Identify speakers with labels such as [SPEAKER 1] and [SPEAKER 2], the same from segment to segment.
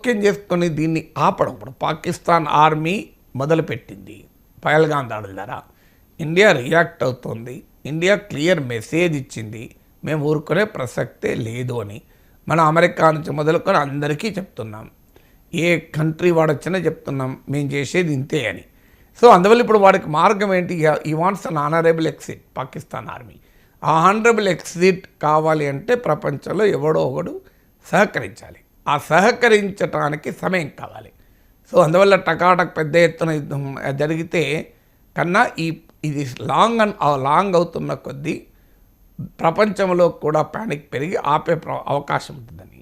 [SPEAKER 1] జోక్యం చేసుకొని దీన్ని ఆపడం. ఇప్పుడు పాకిస్తాన్ ఆర్మీ మొదలుపెట్టింది పహల్గాం దాడుల ద్వారా. ఇండియా రియాక్ట్ అవుతుంది. ఇండియా క్లియర్ మెసేజ్ ఇచ్చింది, మేము ఊరుకునే ప్రసక్తే లేదు అని. మన అమెరికా నుంచి మొదలుకొని అందరికీ చెప్తున్నాం, ఏ కంట్రీ వాడొచ్చినా చెప్తున్నాం మేము చేసేది ఇంతే అని. సో అందువల్ల ఇప్పుడు వాడికి మార్గం ఏంటి? ఈ వాంట్స్ అన్ ఆనరబుల్ ఎగ్జిట్. పాకిస్తాన్ ఆర్మీ ఆ ఆనరబుల్ ఎగ్జిట్ కావాలి అంటే ప్రపంచంలో ఎవడో ఒకడు సహకరించాలి. ఆ సహకరించడానికి సమయం కావాలి. సో అందువల్ల టకాటక్ పెద్ద ఎత్తున యుద్ధం జరిగితే కన్నా ఇది లాంగ్ అవుతున్న కొద్దీ ప్రపంచంలో కూడా ప్యానిక్ పెరిగి ఆపే అవకాశం ఉంటుందని.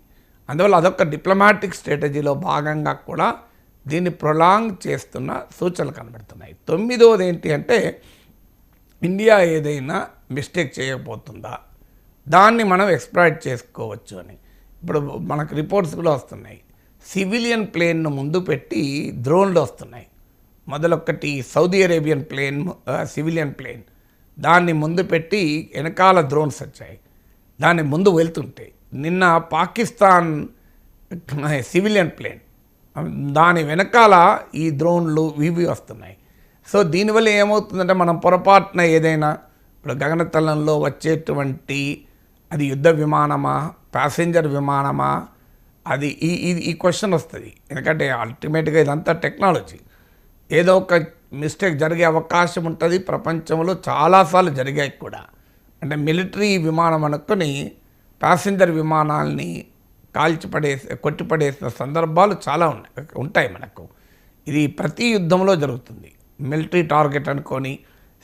[SPEAKER 1] అందువల్ల అదొక డిప్లొమాటిక్ స్ట్రాటజీలో భాగంగా కూడా దీన్ని ప్రొలాంగ్ చేస్తున్న సూచనలు కనబడుతున్నాయి. 9వది ఏంటి అంటే, ఇండియా ఏదైనా మిస్టేక్ చేయకపోతుందా, దాన్ని మనం ఎక్స్‌ప్లాయిట్ చేసుకోవచ్చు అని. ఇప్పుడు మనకు రిపోర్ట్స్ కూడా వస్తున్నాయి. సివిలియన్ ప్లేన్ను ముందు పెట్టి డ్రోన్లు వస్తున్నాయి. మొదలొక్కటి Saudi Arabian plane, civilian plane, దాన్ని ముందు పెట్టి వెనకాల డ్రోన్స్ వచ్చాయి. దాన్ని ముందు వెళ్తుంటే నిన్న పాకిస్తాన్ సివిలియన్ ప్లేన్, దాని వెనకాల ఈ డ్రోన్లు ఇవి వస్తున్నాయి. సో దీనివల్ల ఏమవుతుందంటే, మనం పొరపాటున ఏదైనా ఇప్పుడు గగనతలంలో వచ్చేటువంటి అది యుద్ధ విమానమా, ప్యాసింజర్ విమానమా, అది ఈ క్వశ్చన్ వస్తుంది. ఎందుకంటే అల్టిమేట్గా ఇదంతా టెక్నాలజీ. ఏదో ఒక మిస్టేక్ జరిగే అవకాశం ఉంటుంది. ప్రపంచంలో చాలాసార్లు జరిగాయి కూడా. అంటే మిలిటరీ విమానం అనుకొని ప్యాసింజర్ విమానాల్ని కొట్టిపడేసిన సందర్భాలు చాలా ఉంటాయి మనకు. ఇది ప్రతి యుద్ధంలో జరుగుతుంది. మిలిటరీ టార్గెట్ అనుకొని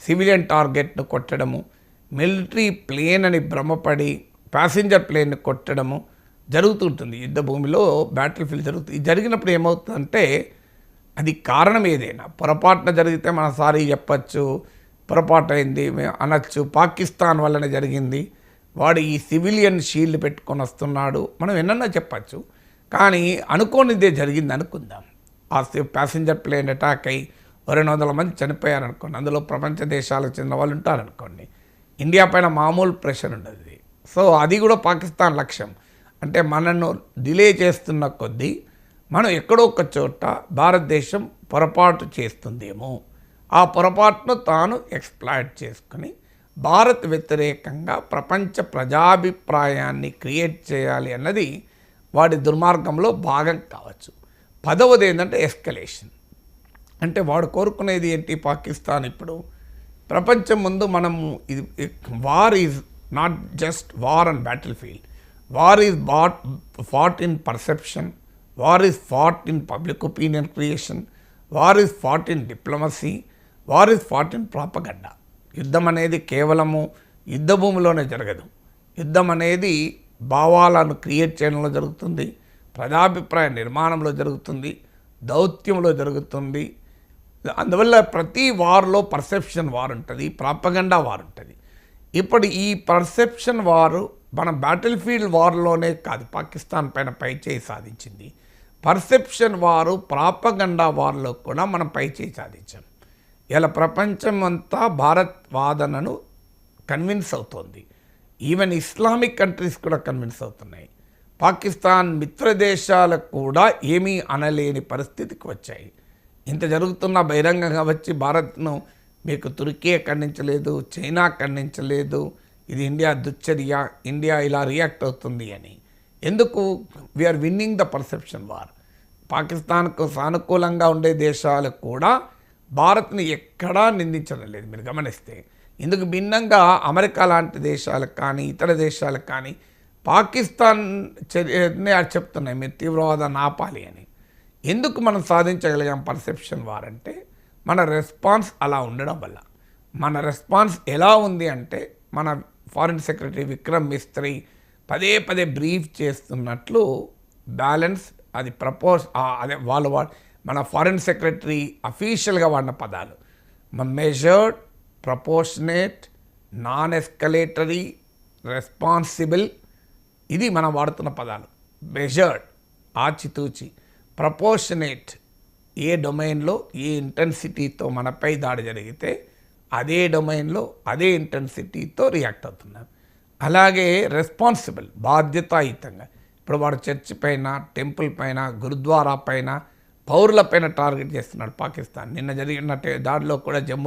[SPEAKER 1] సివిలియన్ టార్గెట్ను కొట్టడము, మిలిటరీ ప్లేన్ అని భ్రమపడి ప్యాసింజర్ ప్లేన్ని కొట్టడము జరుగుతుంటుంది. యుద్ధ భూమిలో బ్యాటిల్ ఫీల్డ్ జరుగుతుంది. ఇది జరిగినప్పుడు ఏమవుతుందంటే, అది కారణం ఏదైనా పొరపాటున జరిగితే మనం సారీ చెప్పచ్చు, పొరపాటు అయింది అనొచ్చు. పాకిస్తాన్ వల్లనే జరిగింది, వాడు ఈ సివిలియన్ షీల్డ్ పెట్టుకొని వస్తున్నాడు, మనం ఎన్నన్నా చెప్పచ్చు. కానీ అనుకోనిదే జరిగింది అనుకుందాం. ఆ ప్యాసింజర్ ప్లేన్ అటాక్ అయ్యి 200 మంది చనిపోయారనుకోండి. అందులో ప్రపంచ దేశాలకు చెందిన వాళ్ళు ఉంటారనుకోండి. ఇండియా పైన మామూలు ప్రెషర్ ఉండదు. సో అది కూడా పాకిస్తాన్ లక్ష్యం. అంటే మనను డిలే చేస్తున్న కొద్దీ మనం ఎక్కడో ఒక చోట భారతదేశం పొరపాటు చేస్తుందేమో, ఆ పొరపాటును తాను ఎక్స్‌ప్లాయిట్ చేసుకుని భారత్ వ్యతిరేకంగా ప్రపంచ ప్రజాభిప్రాయాన్ని క్రియేట్ చేయాలి అన్నది వాడి దుర్మార్గంలో భాగం కావచ్చు. 10వది ఏంటంటే ఎస్కలేషన్. అంటే వాడు కోరుకునేది ఏంటి? పాకిస్తాన్ ఇప్పుడు ప్రపంచం ముందు మనము war is not just war and battle field. War is fought in perception, war is fought in public opinion creation, war is fought in diplomacy, war is fought in propaganda. యుద్ధం అనేది కేవలము యుద్ధ భూమిలోనే జరగదు. యుద్ధం అనేది భావాలను క్రియేట్ చేయడంలో జరుగుతుంది, ప్రజాభిప్రాయ నిర్మాణంలో జరుగుతుంది, దౌత్యంలో జరుగుతుంది. అందువల్ల ప్రతి వార్లో పర్సెప్షన్ వార్ ఉంటుంది, ప్రాపగండా వార్ ఉంటుంది. ఇప్పుడు ఈ పర్సెప్షన్ వారు మన బ్యాటిల్ ఫీల్డ్ వార్లోనే కాదు పాకిస్తాన్ పైన పైచేయి సాధించింది. పర్సెప్షన్ వారు, ప్రాపగండా వార్లో కూడా మనం పైచేయి సాధించాం. ఇలా ప్రపంచం అంతా భారత్ వాదనను కన్విన్స్ అవుతోంది. ఈవెన్ ఇస్లామిక్ కంట్రీస్ కూడా కన్విన్స్ అవుతున్నాయి. పాకిస్తాన్ మిత్ర దేశాలకు కూడా ఏమీ అనలేని పరిస్థితికి వచ్చాయి. ఇంత జరుగుతున్న బహిరంగంగా వచ్చి భారత్ను మీకు తుర్కీ ఖండించలేదు, చైనా ఖండించలేదు, ఇది ఇండియా దుశ్చర్య, ఇండియా ఇలా రియాక్ట్ అవుతుంది అని. ఎందుకు? We're winning the perception war. పాకిస్తాన్కు సానుకూలంగా ఉండే దేశాలు కూడా భారత్ని ఎక్కడా నిందించడం లేదు. మీరు గమనిస్తే ఇందుకు భిన్నంగా అమెరికా లాంటి దేశాలకు కానీ ఇతర దేశాలకు కానీ పాకిస్తాన్ చెప్తున్నాయి మీరు తీవ్రవాదాన్ని ఆపాలి అని. ఎందుకు మనం సాధించగలిగాం పర్సెప్షన్ వార్ అంటే, మన రెస్పాన్స్ అలా ఉండడం వల్ల. మన రెస్పాన్స్ ఎలా ఉంది అంటే, మన ఫారిన్ సెక్రటరీ విక్రమ్ మిస్త్రీ పదే బ్రీఫ్ చేస్తున్నట్లు బ్యాలెన్స్, అది అదే వాళ్ళు మన ఫారిన్ సెక్రటరీ అఫీషియల్గా వాడిన పదాలు మెజర్డ్, ప్రపోర్షనేట్, నాన్ ఎస్కలేటరీ, రెస్పాన్సిబుల్, ఇది మనం వాడుతున్న పదాలు. మెజర్డ్ ఆచితూచి, ప్రపోర్షనేట్ ఏ డొమైన్లో ఏ ఇంటెన్సిటీతో మనపై దాడి జరిగితే అదే డొమైన్లో అదే ఇంటెన్సిటీతో రియాక్ట్ అవుతున్నాం. అలాగే రెస్పాన్సిబుల్, బాధ్యతాయుతంగా ఇప్పుడు వాడు చర్చ్ పైన, టెంపుల్ పైన, గురుద్వారా పైన, పౌరుల పైన టార్గెట్ చేస్తున్నాడు పాకిస్తాన్. నిన్న జరిగిన దాడిలో కూడా జమ్మూ